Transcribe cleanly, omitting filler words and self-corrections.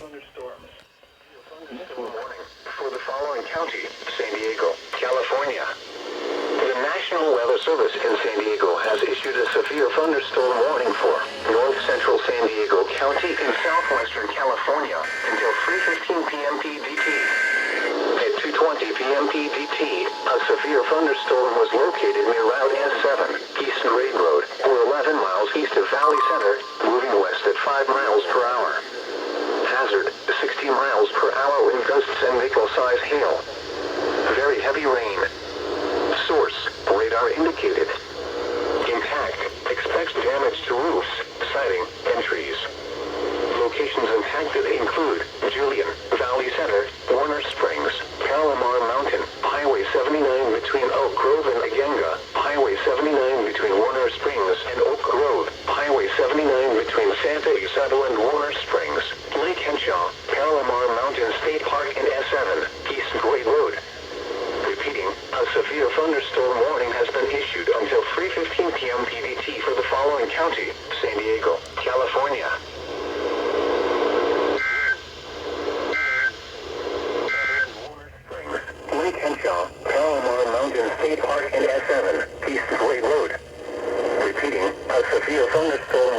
thunderstorms. Thunderstorm warning for the following county: San Diego, California. The National Weather Service in San Diego has issued a severe thunderstorm warning for north central San Diego County and southwestern California until 3:15 p.m. PDT. At 2:20 p.m. PDT, a severe thunderstorm was located near Route S7, East Grade Road, or 11 miles east of Valley Center, moving west at 5 miles per hour. Hazard, 60 miles per hour wind gusts and nickel-size hail. Very heavy rain. Source, radar indicated. Impact, expects damage to roofs, siding, and trees. Locations impacted include Julian, Valley Center, Warner Springs, Palomar Mountain, Highway 79 between Oak Grove and Aguanga, Highway 79 between Warner Springs and Oak Grove, Highway 79 between Santa Ysabel and Warner Springs, Lake Henshaw, Palomar Mountain State Park and S7, East Grade Road. Repeating, a severe thunderstorm warning has been issued until 3:15 p.m. PDT for the following county: San Diego, California. Lake Henshaw, Palomar Mountain State Park and S7, East Grade Road. Repeating, a severe thunderstorm